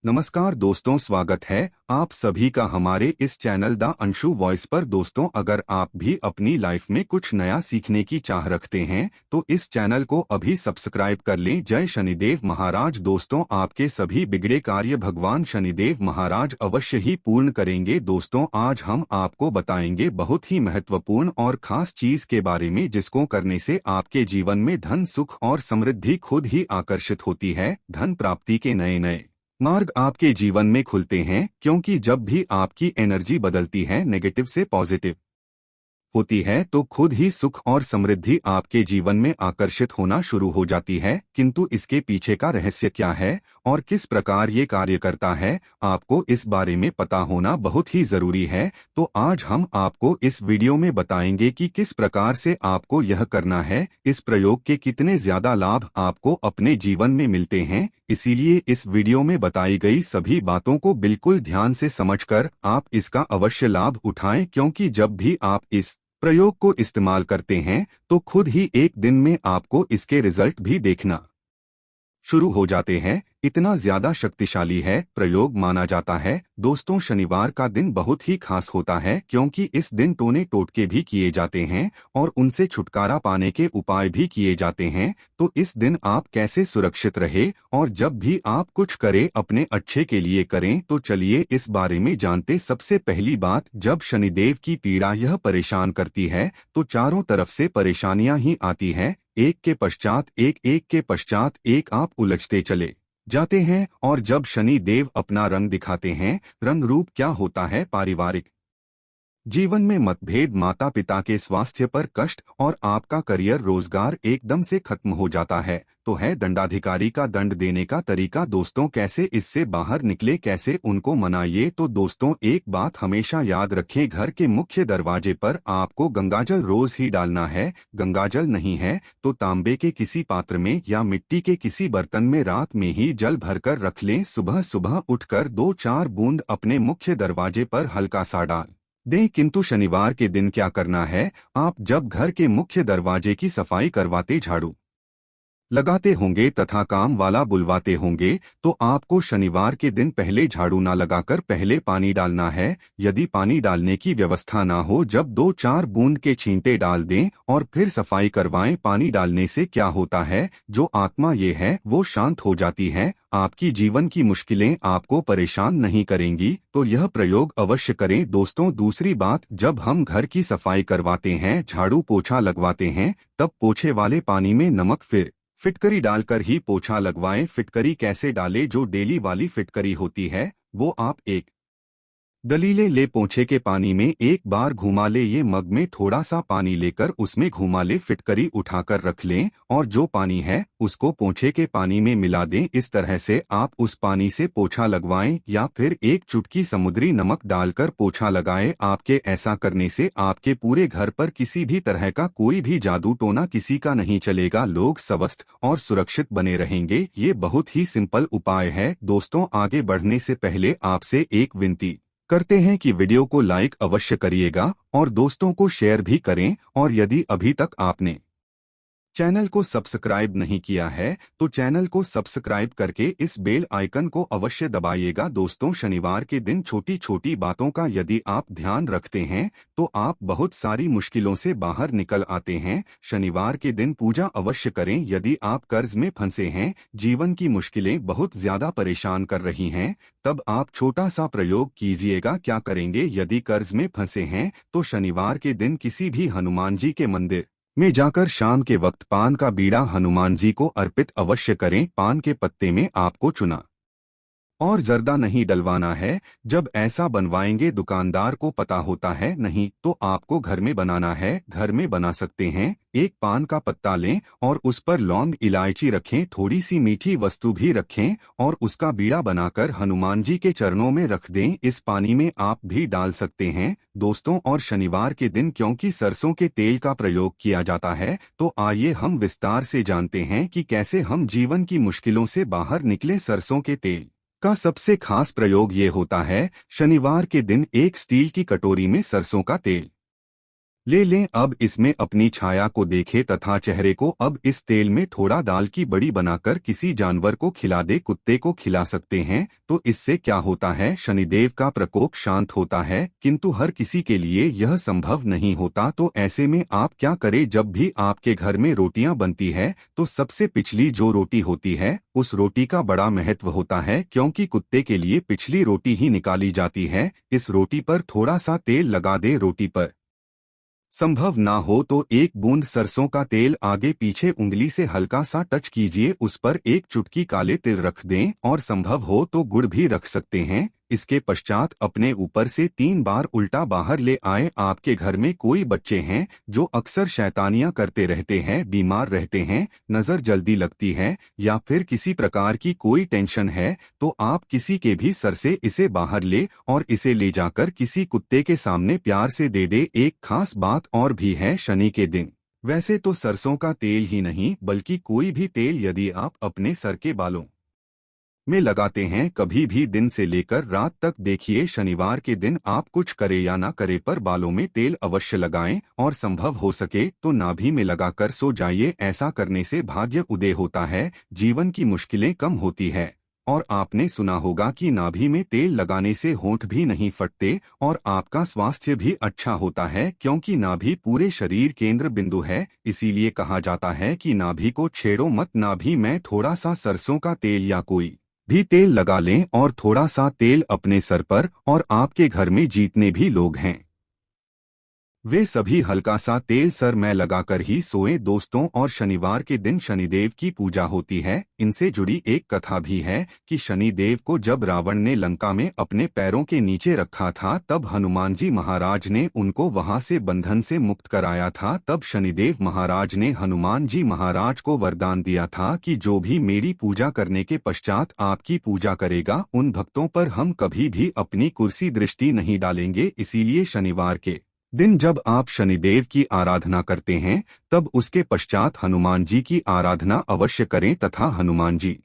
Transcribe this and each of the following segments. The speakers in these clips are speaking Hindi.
नमस्कार दोस्तों, स्वागत है आप सभी का हमारे इस चैनल द अंशु वॉइस पर। दोस्तों, अगर आप भी अपनी लाइफ में कुछ नया सीखने की चाह रखते हैं तो इस चैनल को अभी सब्सक्राइब कर लें। जय शनिदेव महाराज। दोस्तों, आपके सभी बिगड़े कार्य भगवान शनिदेव महाराज अवश्य ही पूर्ण करेंगे। दोस्तों, आज हम आपको बताएंगे बहुत ही महत्वपूर्ण और खास चीज के बारे में, जिसको करने से आपके जीवन में धन, सुख और समृद्धि खुद ही आकर्षित होती है। धन प्राप्ति के नए नए मार्ग आपके जीवन में खुलते हैं, क्योंकि जब भी आपकी एनर्जी बदलती है, नेगेटिव से पॉजिटिव होती है, तो खुद ही सुख और समृद्धि आपके जीवन में आकर्षित होना शुरू हो जाती है। किंतु इसके पीछे का रहस्य क्या है और किस प्रकार ये कार्य करता है, आपको इस बारे में पता होना बहुत ही जरूरी है। तो आज हम आपको इस वीडियो में बताएंगे कि किस प्रकार से आपको यह करना है, इस प्रयोग के कितने ज्यादा लाभ आपको अपने जीवन में मिलते हैं। इसीलिए इस वीडियो में बताई गई सभी बातों को बिल्कुल ध्यान से समझकर आप इसका अवश्य लाभ उठाएं, क्योंकि जब भी आप इस प्रयोग को इस्तेमाल करते हैं तो खुद ही एक दिन में आपको इसके रिजल्ट भी देखना शुरू हो जाते हैं। इतना ज्यादा शक्तिशाली है प्रयोग माना जाता है। दोस्तों, शनिवार का दिन बहुत ही खास होता है, क्योंकि इस दिन टोने टोटके भी किए जाते हैं और उनसे छुटकारा पाने के उपाय भी किए जाते हैं। तो इस दिन आप कैसे सुरक्षित रहे और जब भी आप कुछ करें अपने अच्छे के लिए करें, तो चलिए इस बारे में जानते। सबसे पहली बात, जब शनिदेव की पीड़ा यह परेशान करती है तो चारों तरफ से परेशानियां ही आती हैं, एक के पश्चात एक, एक के पश्चात एक आप उलझते चले जाते हैं। और जब शनि देव अपना रंग दिखाते हैं, रंग रूप क्या होता है? पारिवारिक जीवन में मतभेद, माता पिता के स्वास्थ्य पर कष्ट और आपका करियर, रोजगार एकदम से खत्म हो जाता है। तो है दंडाधिकारी का दंड देने का तरीका। दोस्तों, कैसे इससे बाहर निकले, कैसे उनको मनाइए? तो दोस्तों, एक बात हमेशा याद रखें, घर के मुख्य दरवाजे पर आपको गंगाजल रोज ही डालना है। गंगाजल नहीं है तो तांबे के किसी पात्र में या मिट्टी के किसी बर्तन में रात में ही जल भरकर रख लें। सुबह सुबह उठकर 2-4 बूंद अपने मुख्य दरवाजे पर हल्का सा डाल दें। किंतु शनिवार के दिन क्या करना है, आप जब घर के मुख्य दरवाजे की सफाई करवाते, झाड़ू लगाते होंगे तथा काम वाला बुलवाते होंगे, तो आपको शनिवार के दिन पहले झाड़ू ना लगाकर पहले पानी डालना है। यदि पानी डालने की व्यवस्था ना हो, जब 2-4 बूंद के छींटे डाल दें और फिर सफाई करवाएं। पानी डालने से क्या होता है, जो आत्मा ये है वो शांत हो जाती है। आपकी जीवन की मुश्किलें आपको परेशान नहीं करेंगी। तो यह प्रयोग अवश्य करें। दोस्तों, दूसरी बात, जब हम घर की सफाई करवाते हैं, झाड़ू पोछा लगवाते हैं, तब पोछे वाले पानी में नमक फिर फिटकरी डालकर ही पोछा लगवाएं। फिटकरी कैसे डालें? जो डेली वाली फिटकरी होती है वो आप एक दलीले ले, पोंछे के पानी में एक बार घुमा ले। ये मग में थोड़ा सा पानी लेकर उसमें घुमा ले, फिटकरी उठाकर रख लें और जो पानी है उसको पोंछे के पानी में मिला दें। इस तरह से आप उस पानी से पोछा लगवाएं या फिर एक चुटकी समुद्री नमक डालकर पोछा लगाएं। आपके ऐसा करने से आपके पूरे घर पर किसी भी तरह का कोई भी जादू टोना किसी का नहीं चलेगा। लोग स्वस्थ और सुरक्षित बने रहेंगे। ये बहुत ही सिंपल उपाय है। दोस्तों, आगे बढ़ने से पहले आपसे एक विनती करते हैं कि वीडियो को लाइक अवश्य करिएगा और दोस्तों को शेयर भी करें। और यदि अभी तक आपने चैनल को सब्सक्राइब नहीं किया है तो चैनल को सब्सक्राइब करके इस बेल आइकन को अवश्य दबाइएगा। दोस्तों, शनिवार के दिन छोटी छोटी बातों का यदि आप ध्यान रखते हैं तो आप बहुत सारी मुश्किलों से बाहर निकल आते हैं। शनिवार के दिन पूजा अवश्य करें। यदि आप कर्ज में फंसे हैं, जीवन की मुश्किलें बहुत ज्यादा परेशान कर रही हैं, तब आप छोटा सा प्रयोग कीजिएगा। क्या करेंगे? यदि कर्ज में फंसे हैं तो शनिवार के दिन किसी भी हनुमान जी के मंदिर में जाकर शाम के वक्त पान का बीड़ा हनुमान जी को अर्पित अवश्य करें। पान के पत्ते में आपको चुना और जर्दा नहीं डलवाना है। जब ऐसा बनवाएंगे, दुकानदार को पता होता है, नहीं तो आपको घर में बनाना है। घर में बना सकते हैं। एक पान का पत्ता लें और उस पर लौंग, इलायची रखें, थोड़ी सी मीठी वस्तु भी रखें और उसका बीड़ा बनाकर हनुमान जी के चरणों में रख दें। इस पानी में आप भी डाल सकते हैं। दोस्तों, और शनिवार के दिन क्योंकि सरसों के तेल का प्रयोग किया जाता है, तो आइए हम विस्तार से जानते हैं कि कैसे हम जीवन की मुश्किलों से बाहर निकले। सरसों के तेल का सबसे खास प्रयोग ये होता है, शनिवार के दिन एक स्टील की कटोरी में सरसों का तेल ले लें। अब इसमें अपनी छाया को देखें तथा चेहरे को अब इस तेल में थोड़ा दाल की बड़ी बनाकर किसी जानवर को खिला दे, कुत्ते को खिला सकते हैं। तो इससे क्या होता है, शनिदेव का प्रकोप शांत होता है, किंतु हर किसी के लिए यह संभव नहीं होता। तो ऐसे में आप क्या करें, जब भी आपके घर में रोटियां बनती है तो सबसे पिछली जो रोटी होती है उस रोटी का बड़ा महत्व होता है, क्योंकि कुत्ते के लिए पिछली रोटी ही निकाली जाती है। इस रोटी पर थोड़ा सा तेल लगा दे। रोटी पर संभव ना हो तो एक बूंद सरसों का तेल आगे पीछे उंगली से हल्का सा टच कीजिए, उस पर एक चुटकी काले तिल रख दें और संभव हो तो गुड़ भी रख सकते हैं। इसके पश्चात अपने ऊपर से 3 बार उल्टा बाहर ले आए। आपके घर में कोई बच्चे हैं जो अक्सर शैतानियां करते रहते हैं, बीमार रहते हैं, नजर जल्दी लगती है या फिर किसी प्रकार की कोई टेंशन है, तो आप किसी के भी सर से इसे बाहर ले और इसे ले जाकर किसी कुत्ते के सामने प्यार से दे दे। एक खास बात और भी है, शनि के दिन वैसे तो सरसों का तेल ही नहीं बल्कि कोई भी तेल यदि आप अपने सर के बालों में लगाते हैं कभी भी दिन से लेकर रात तक, देखिए शनिवार के दिन आप कुछ करे या ना करे पर बालों में तेल अवश्य लगाएं और संभव हो सके तो नाभि में लगाकर सो जाइए। ऐसा करने से भाग्य उदय होता है, जीवन की मुश्किलें कम होती है। और आपने सुना होगा कि नाभि में तेल लगाने से होंठ भी नहीं फटते और आपका स्वास्थ्य भी अच्छा होता है, क्योंकि नाभि पूरे शरीर केंद्र बिंदु है। इसीलिए कहा जाता है कि नाभि को छेड़ो मत। नाभि में थोड़ा सा सरसों का तेल या कोई भी तेल लगा लें और थोड़ा सा तेल अपने सर पर, और आपके घर में जितने भी लोग हैं वे सभी हल्का सा तेल सर में लगाकर ही सोएं दोस्तों। और शनिवार के दिन शनिदेव की पूजा होती है। इनसे जुड़ी एक कथा भी है कि शनिदेव को जब रावण ने लंका में अपने पैरों के नीचे रखा था तब हनुमान जी महाराज ने उनको वहां से बंधन से मुक्त कराया था। तब शनिदेव महाराज ने हनुमान जी महाराज को वरदान दिया था कि जो भी मेरी पूजा करने के पश्चात आपकी पूजा करेगा उन भक्तों पर हम कभी भी अपनी कुर्सी दृष्टि नहीं डालेंगे। इसीलिए शनिवार के दिन जब आप शनिदेव की आराधना करते हैं तब उसके पश्चात हनुमान जी की आराधना अवश्य करें तथा हनुमान जी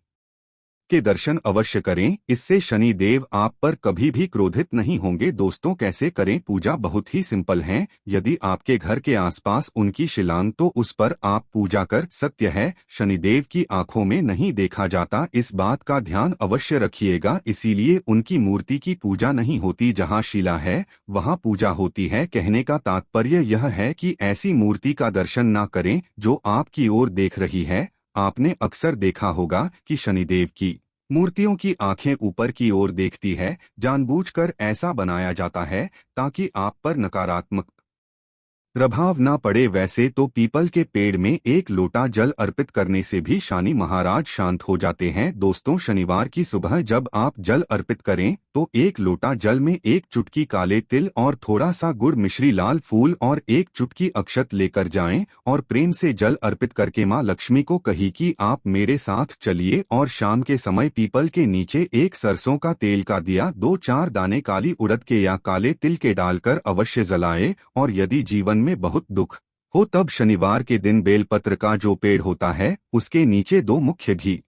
के दर्शन अवश्य करें। इससे शनि देव आप पर कभी भी क्रोधित नहीं होंगे। दोस्तों कैसे करें पूजा, बहुत ही सिंपल है। यदि आपके घर के आसपास उनकी शिलांग तो उस पर आप पूजा कर। सत्य है, शनिदेव की आंखों में नहीं देखा जाता, इस बात का ध्यान अवश्य रखिएगा। इसीलिए उनकी मूर्ति की पूजा नहीं होती, जहाँ शिला है वहाँ पूजा होती है। कहने का तात्पर्य यह है कि ऐसी मूर्ति का दर्शन ना करें जो आपकी ओर देख रही है। आपने अक्सर देखा होगा कि शनिदेव की मूर्तियों की आंखें ऊपर की ओर देखती है। जानबूझकर ऐसा बनाया जाता है ताकि आप पर नकारात्मक प्रभाव ना पड़े। वैसे तो पीपल के पेड़ में एक लोटा जल अर्पित करने से भी शनि महाराज शांत हो जाते हैं। दोस्तों शनिवार की सुबह जब आप जल अर्पित करें तो एक लोटा जल में एक चुटकी काले तिल और थोड़ा सा गुड़, मिश्री, लाल फूल और एक चुटकी अक्षत लेकर जाएं और प्रेम से जल अर्पित करके मां लक्ष्मी को कही कि आप मेरे साथ चलिए। और शाम के समय पीपल के नीचे एक सरसों का तेल का दिया 2-4 दाने काली उड़द के या काले तिल के डालकर अवश्य जलाए। और यदि जीवन में बहुत दुख हो तब शनिवार के दिन बेलपत्र का जो पेड़ होता है उसके नीचे 2 मुख्य घी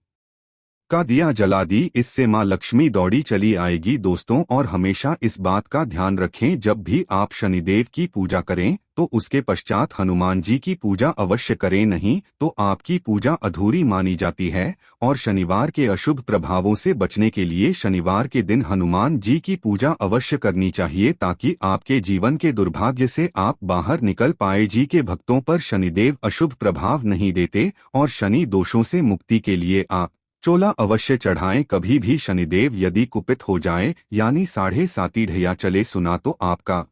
का दिया जला दी। इससे मां लक्ष्मी दौड़ी चली आएगी। दोस्तों और हमेशा इस बात का ध्यान रखें, जब भी आप शनिदेव की पूजा करें तो उसके पश्चात हनुमान जी की पूजा अवश्य करें, नहीं तो आपकी पूजा अधूरी मानी जाती है। और शनिवार के अशुभ प्रभावों से बचने के लिए शनिवार के दिन हनुमान जी की पूजा अवश्य करनी चाहिए, ताकि आपके जीवन के दुर्भाग्य से आप बाहर निकल पाए। जी के भक्तों पर शनिदेव अशुभ प्रभाव नहीं देते और शनि दोषों से मुक्ति के लिए आप चोला अवश्य चढ़ाएं। कभी भी शनिदेव यदि कुपित हो जाए यानी 7.5 ढैया चले सुना तो आपका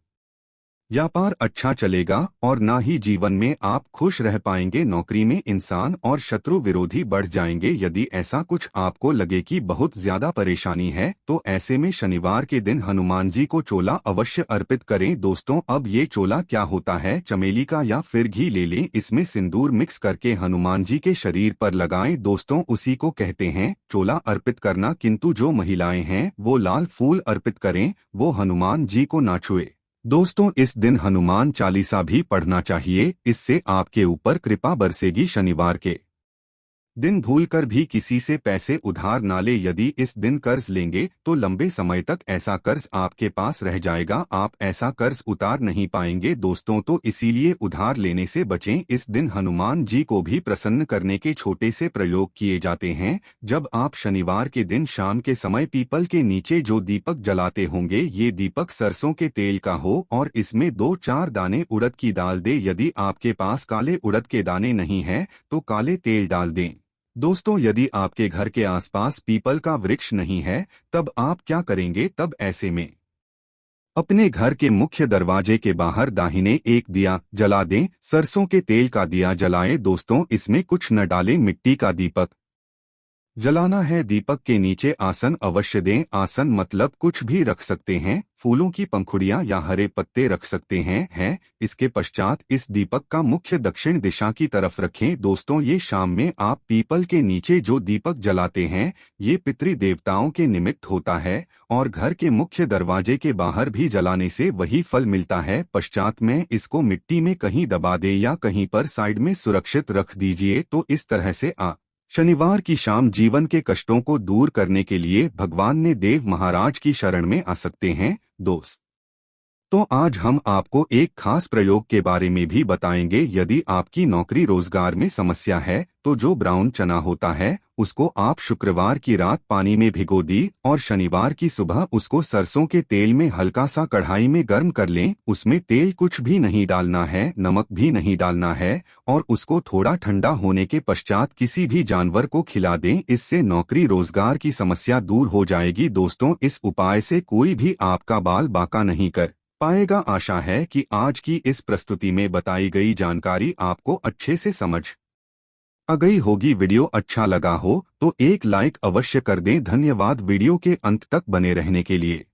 व्यापार अच्छा चलेगा और ना ही जीवन में आप खुश रह पाएंगे। नौकरी में इंसान और शत्रु विरोधी बढ़ जाएंगे। यदि ऐसा कुछ आपको लगे कि बहुत ज्यादा परेशानी है तो ऐसे में शनिवार के दिन हनुमान जी को चोला अवश्य अर्पित करें। दोस्तों अब ये चोला क्या होता है, चमेली का या फिर घी ले लें, इसमें सिंदूर मिक्स करके हनुमान जी के शरीर पर लगाएं। दोस्तों उसी को कहते हैं चोला अर्पित करना। किंतु जो महिलाएं हैं वो लाल फूल अर्पित करें, वो हनुमान जी को ना छुए। दोस्तों इस दिन हनुमान चालीसा भी पढ़ना चाहिए, इससे आपके ऊपर कृपा बरसेगी। शनिवार के दिन भूलकर भी किसी से पैसे उधार ना ले। यदि इस दिन कर्ज लेंगे तो लंबे समय तक ऐसा कर्ज आपके पास रह जाएगा, आप ऐसा कर्ज उतार नहीं पाएंगे दोस्तों। तो इसीलिए उधार लेने से बचें। इस दिन हनुमान जी को भी प्रसन्न करने के छोटे से प्रयोग किए जाते हैं। जब आप शनिवार के दिन शाम के समय पीपल के नीचे जो दीपक जलाते होंगे, ये दीपक सरसों के तेल का हो और इसमें 2-4 दाने उड़द की दाल दे। यदि आपके पास काले उड़द के दाने नहीं हैं तो काले तेल डाल दें। दोस्तों, यदि आपके घर के आसपास पीपल का वृक्ष नहीं है तब आप क्या करेंगे? तब ऐसे में अपने घर के मुख्य दरवाजे के बाहर दाहिने एक दिया जला दें। सरसों के तेल का दिया जलाएं दोस्तों, इसमें कुछ न डालें। मिट्टी का दीपक जलाना है। दीपक के नीचे आसन अवश्य दें। आसन मतलब कुछ भी रख सकते हैं, फूलों की पंखुड़ियां या हरे पत्ते रख सकते हैं। इसके पश्चात इस दीपक का मुख्य दक्षिण दिशा की तरफ रखें। दोस्तों, ये शाम में आप पीपल के नीचे जो दीपक जलाते हैं, ये पितृ देवताओं के निमित्त होता है और घर के मुख्य दरवाजे के बाहर भी जलाने से वही फल मिलता है। पश्चात में इसको मिट्टी में कहीं दबा दे या कहीं पर साइड में सुरक्षित रख दीजिए। तो इस तरह से शनिवार की शाम जीवन के कष्टों को दूर करने के लिए भगवान ने देव महाराज की शरण में आ सकते हैं दोस्त। तो आज हम आपको एक खास प्रयोग के बारे में भी बताएंगे। यदि आपकी नौकरी रोजगार में समस्या है तो जो ब्राउन चना होता है उसको आप शुक्रवार की रात पानी में भिगो दी और शनिवार की सुबह उसको सरसों के तेल में हल्का सा कढ़ाई में गर्म कर लें। उसमें तेल कुछ भी नहीं डालना है, नमक भी नहीं डालना है और उसको थोड़ा ठंडा होने के पश्चात किसी भी जानवर को खिला दें। इससे नौकरी रोजगार की समस्या दूर हो जाएगी दोस्तों। इस उपाय से कोई भी आपका बाल बांका नहीं कर पाएगा। आशा है कि आज की इस प्रस्तुति में बताई गई जानकारी आपको अच्छे से समझ आ गई होगी। वीडियो अच्छा लगा हो तो एक लाइक अवश्य कर दें। धन्यवाद वीडियो के अंत तक बने रहने के लिए।